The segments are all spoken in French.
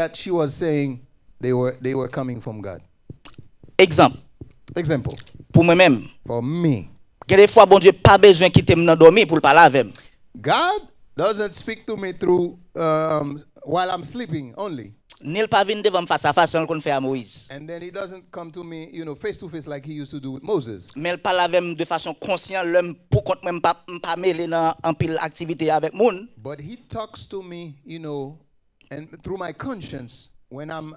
that she was saying they were coming from God. Exemple. Example. Pour moi-même. For me. Des fois, bon Dieu, pas besoin quitter me dormir pour parler avec moi. God doesn't speak to me through while I'm sleeping only. Nil pas vinn devant face à face qu'on fait à Moïse. And then he doesn't come to me, face to face like he used to do with Moses. Mais il parle avec moi de façon consciente, l'homme pour compte même pas mêler dans en pile activité avec moun. But he talks to me, and through my conscience when I'm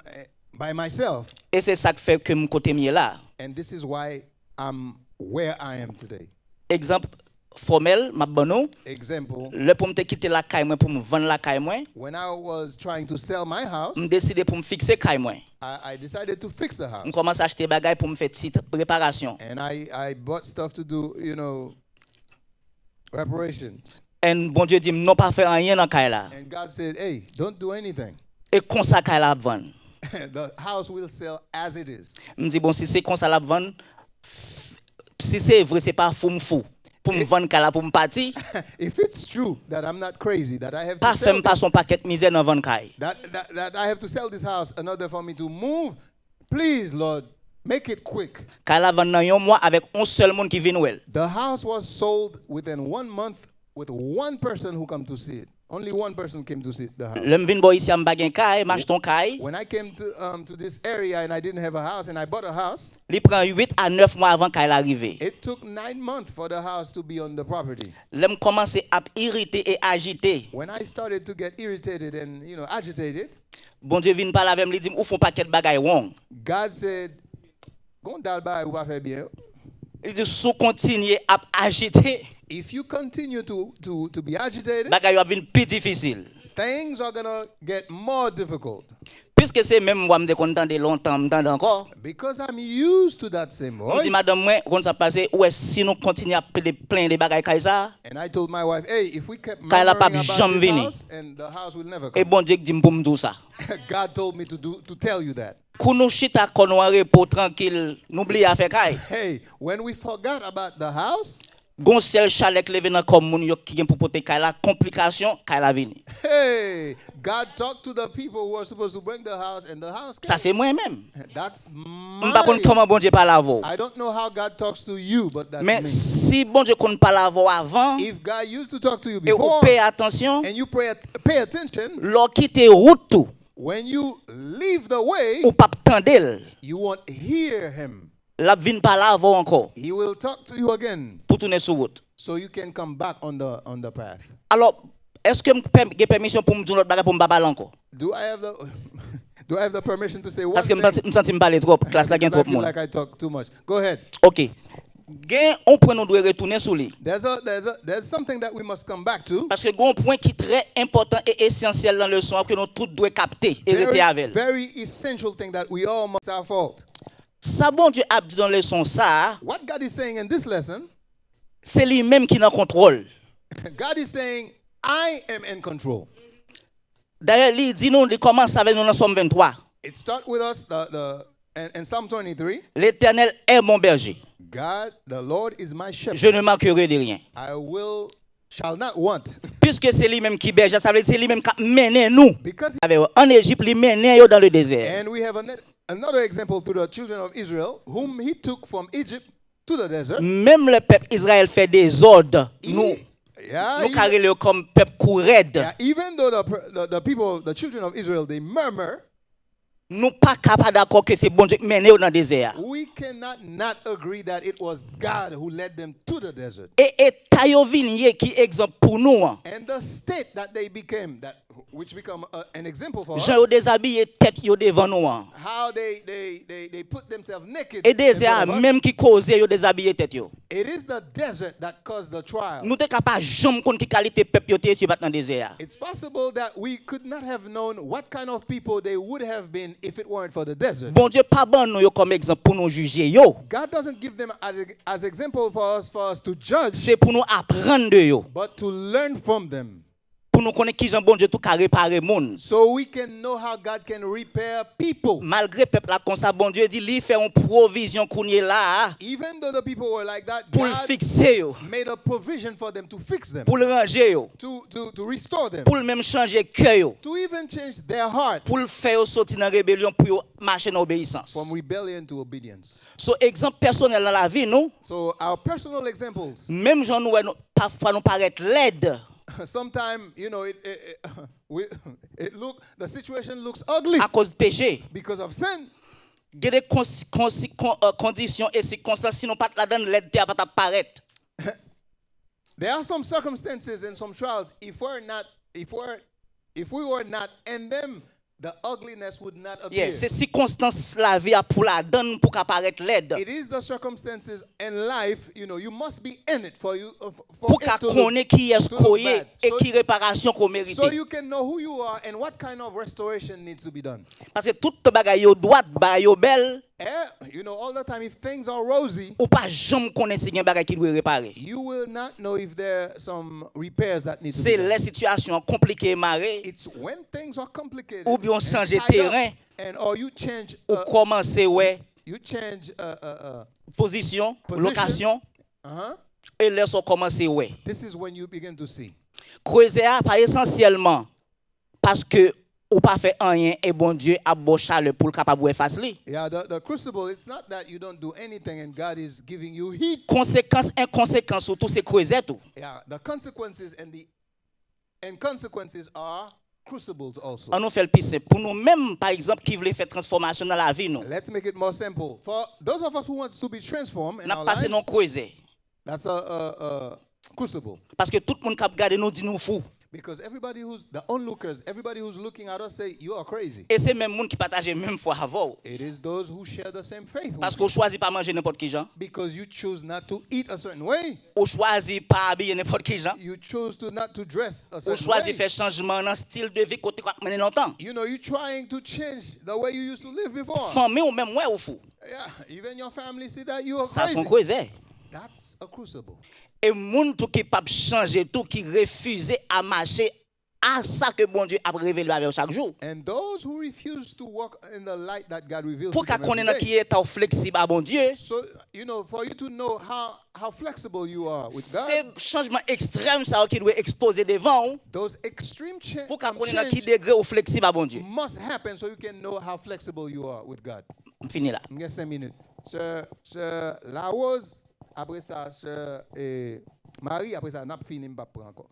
by myself. Et c'est ça qui fait que mon côté mieux là. And this is why I'm where I am today. Exemple formel, ma bonno. Example. Le pour me quitter la caille moi pour me vendre la caille moi. When I was trying to sell my house, me décidé pour me fixer caille moi. I decided to fix the house. On commence à acheter bagaille pour me faire petite préparation. And I bought stuff to do, reparations. And bon Dieu dit non pas faire rien dans caille là. And God said, "Hey, don't do anything." Et comme ça caille là vendre. The house will sell as it is. Me dit bon si c'est comme ça la vendre, si c'est vrai c'est pas fou. Pour me vendre caille là pour me partir. If it's true that I'm not crazy, that I have pas to sell pas son paquet misère dans vendre caille. That I have to sell this house in order for me to move, please, Lord, make it quick. Caille là vendre dans un mois avec un seul monde qui vient well. The house was sold within 1 month with one person who come to see it. Only one person came to see the house. L'homme vient boy ici am bagen caille, m'acheton caille. When I came to this area and I didn't have a house and I bought a house, il prend 8 à 9 mois avant qu'elle arrive. It took 9 months for the house to be on the property. L'homme commence à irriter et agiter. When I started to get irritated and agitated, bon Dieu vient parler avec moi, il dit ou font paquet bagay wrong. God said, "Gon dal ba ou pas faire bien." Il dit sous continuer à agiter. If you continue to be agitated, bagay va venir plus difficile. Things are gonna get more difficult. Puisque c'est même moi me content de longtemps m'entendre encore. Because I'm used to that same voice. On dit madame moi quand ça passer ouais si nous continuer à plein de bagay comme ça. And I told my wife, "Hey, if we kept murmuring about this house, and the house will never come." Et bon Dieu dit pour me dire ça. God told me to tell you that. Nous chita konware pour tranquille, n'oublie à faire caille. Hey, when we forgot about the house, gon seul chalet levé dans comme moun yo qui gen pour porter caille la complication caille la vini. Hey, God talked to the people who are supposed to bring the house and the house came. Ça c'est moi même. That's m'pa konn comment bon Dieu parle avant. I don't know how God talks to you, but that's mais me. Si bon Dieu konn parle avant, if God used to talk to you et before, pay attention, and you pay attention, l'on quitte route tout. When you leave the way, ou pas tendel, you won't hear him. La vin parle avant encore. He will talk to you again. Pour tourner sur route. So you can come back on the path. Alors, est-ce que j'ai permission pour me dire l'autre bagage pour me parler encore? Do I have the permission to say one parce thing? Parce que me sens me parler trop, classe là gagne trop monde. Like I talk too much. Go ahead. OK. On point nous doit retourner sur lui. There's something that we must come back to. Parce que un point qui est très important et essentiel dans le leçon que nous tous doit capter et rester avec. Very essential thing that we all must have fault. Ça bon Dieu a dit dans le leçon ça. What God is saying in this lesson, c'est lui-même qui est en contrôle. God is saying, I am in control. D'ailleurs, il dit nous, il commence avec nous dans Somme 23. It starts with us in Psalm 23. L'Éternel est mon berger. God, the Lord is my shepherd. Je ne manquerai de rien. Shall not want. Puisque c'est lui-même qui berge, ça veut dire c'est lui-même qui mène nous. Because en Égypte, il mène dans le désert. And we have another example through the children of Israel, whom he took from Egypt to the desert. Même le peuple Israël fait des ordres. Nous carrons comme peuple courred. Even though the people, the children of Israel, they murmur. Nous pas capable d'accord que c'est bon Dieu qui mène dans le désert. We cannot not agree that it was God who led them to the desert. Et tayo vinier qui exemple pour nous. And the state that they became, which become an example for us. Jean déshabillé tête yo devant nous. How they put themselves naked. Et désert même qui cause yo déshabillé tête yo. It is the desert that caused the trial. Nous te capable jamais connait qui qualité peuple yo te sur dans désert. It's possible that we could not have known what kind of people they would have been if it weren't for the desert. Bon Dieu pas bon nous comme exemple pour nous juger yo. God doesn't give them as example for us to judge. C'est pour nous apprendre de yo. But to learn from them. pour nous connaître qui Jean bon Dieu tout ka réparer monde. So we can know how God can repair people. Malgré peuple là comme ça bon Dieu dit lui fait une provision kounye là Even though the people were like that, pour le God fixer yo, made a provision for them to fix them, pour le ranger yo, to restore them, pour le même changer cœur yo, to even change their heart pour le faire yo sortir dans rébellion pour yo marcher dans obéissance. from rebellion to obedience. So exemple personnel dans la vie nous, So our personal examples, même gens nous parfois nous paraître laide. sometimes, the situation looks ugly À cause du péché. because of sin. Il y a des conditions et circonstances, sinon pas la donne l'aide à pas apparaître. There are some circumstances and some trials. If we were not in them, the ugliness would not appear. Yeah, ces circonstances la vie a pour la donne pour apparaître l'aide. It is the circumstances in life, you must be in it for Pour it to connaître qui est to look koye bad. et qui réparation qu'on mérite. So you can know who you are and what kind of restoration needs to be done. Parce que toute bagaille yo droite, bagaille yo belle, All the time, if things are rosy, ou pas jamais connaître si gen bagaille qui doit réparer. you will not know if there are some repairs that need to be C'est done. les situations compliquées et marées, It's when things are complicated ou bien and changer tied up, terrain, or you change ou commencer ouais position, Position. location, uh-huh. et là sont commencer ouais. This is when you begin to see. Creuser pas essentiellement parce que ou pas fait rien et bon Dieu a beau chaleur pour capable effacer li. Yeah, the crucible, it's not that you don't do anything and God is giving you heat. Conséquences, inconséquences sur tout ces creuser tout. Yeah, the consequences and consequences are crucibles also. On nous fait le plus simple. Pour nous même par exemple qui veulent faire transformation dans la vie nous. Let's make it more simple. For those of us who want to be transformed in N'a our passé non lives, creuser. that's a crucible. Parce que tout le monde qui regarde nous dit nous fou. Because the onlookers, everybody who's looking at us say, you are crazy. Et c'est même monde qui partage même foi avant. It is those who share the same faith. Parce qu'on choisit pas manger n'importe qui gens. Because you choose not to eat a certain way. On choisit pas habiller n'importe qui gens. You choose not to dress a On certain choisit way. faire changement dans style de vie côté quoi mener longtemps. You're trying to change the way you used to live before. Famille ou même ouais ou fou. Yeah, even your family see that you are Ça crazy. sont creuser. That's a crucible. Et monde tout qui pas changer tout qui refuse à marcher à ça que bon Dieu a révélé avec chaque jour. And those who refuse to walk in the light that God reveals Pour to them qu'on every ait day. qui est flexible à bon Dieu. So, for you to know how flexible you are with C'est God, changement extrême ça qui doit exposer devant those extreme pour qu'on ait qui change degré au flexible à bon Dieu. must happen so you can know how flexible you are with God. Fini là. Il y a 5 minutes. Sir Larose, après ça, Sir Marie, après ça, n'a pas fini, m'pas prendre encore.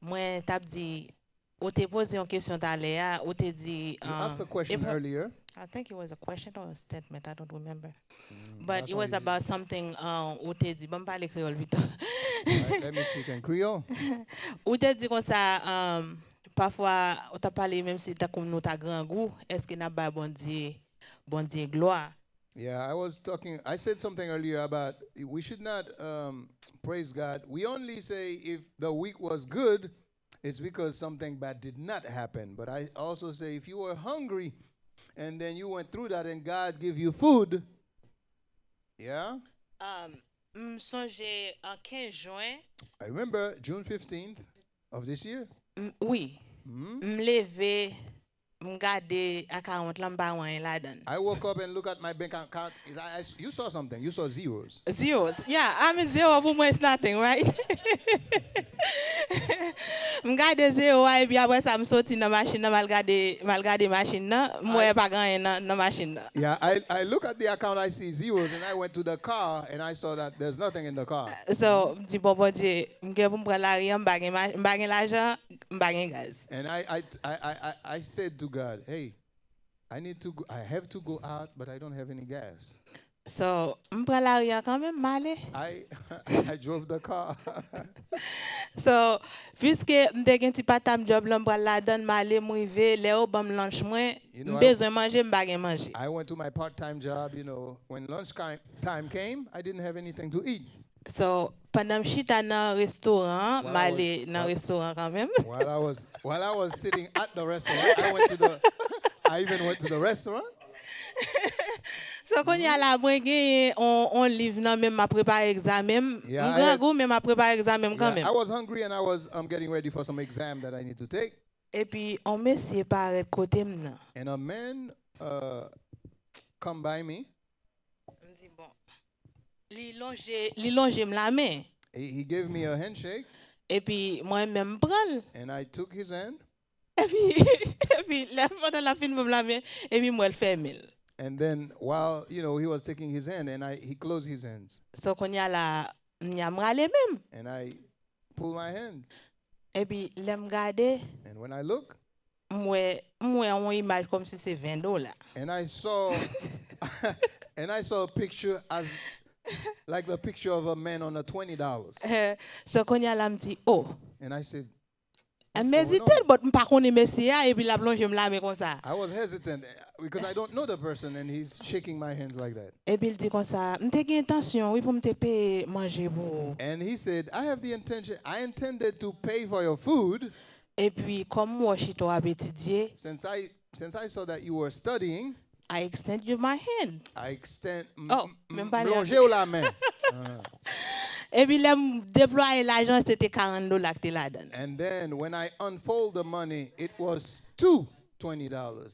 Moi, t'as dit, ou t'es posé une question d'aller, ou t'es dit. You asked a question earlier. I think it was a question or a statement. I don't remember. that's But it all was you about something. Ou t'es dit, bon, parler créole vite. Right, let me speak in Creole. Ou t'es dit comme ça, parfois, ou t'as parlé même si t'as comme nous t'as grand goût, est-ce que n'a pas bon Dieu gloire? Yeah, I said something earlier about we should not praise God. We only say if the week was good, it's because something bad did not happen. But I also say if you were hungry and then you went through that and God gave you food, yeah? Songe en 15 juin, I remember June 15th of this year. oui, m'lever, m'garder à 40 là m'pa rien là-dedans. I woke up and look at my bank account. You saw something. You saw zeros. Zeros. Yeah, I mean zero pour moi it's nothing, right? M'garde zéro et puis après ça me sorti dans machine mal garder machine là, moi pas gagner dans machine là. Yeah, I look at the account, I see zeros, and I went to the car and I saw that there's nothing in the car. So, m'di bon Dieu, m'gè pour m'prendre l'arrière, m'bagay l'argent, m'bagay gaz. And I said to God, hey, I have to go out, but I don't have any gas. So, m'prend l'arrière quand même malé. I drove the car. So, puisque m'te gen ti patam job là m'pral la donne malé m'rivé, lè ou bam lunch moi, besoin manger, m'bagay manger. I went to my part-time job, when lunch time came, I didn't have anything to eat. So, pendant que j'étais dans le restaurant, While I was- m'aller dans le while- restaurant quand même. while I was sitting at the restaurant, I even went to the restaurant. So quand il y a la moi gagné on livre non même m'a préparé examen. Yeah, I Grand had- goût mais m'a préparé examen quand Yeah, même. I was hungry and I was getting ready for some exam that I need to take. Et puis on monsieur paraît côté m'nan. And a man come by me. Me dit bon. Li longe me la main. He gave me a handshake, Et puis moi même prendre. and I took his hand. Et puis et puis là pendant la fin me la main et puis moi le ferme. And then while he was taking his hand, and he closed his hands, So qu'on y a la m'y a m'rale même. and I pulled my hand. Et puis l'aime garder And when I look, moi on image comme si c'est $20. and I saw, and I saw a picture as like the picture of a man on a $20. So qu'on y a la me dit oh. And I said, Elle "What's going m'hésitait, on?" mais pas qu'on est messie et puis la plonge me la met comme ça. I was hesitant because I don't know the person, and he's shaking my hands like that. Et puis il dit comme ça, m'te gen intention, oui pour m'te payer manger pour. And he said, I intended to pay for your food Et puis comme moi je suis étudier, since I saw that you were studying. I extend you my hand. I extend Oh, même pas m'longer ou la main. Et puis là déployer l'argent c'était $40 que t'es là dedans. And then when I unfold the money, it was two $20.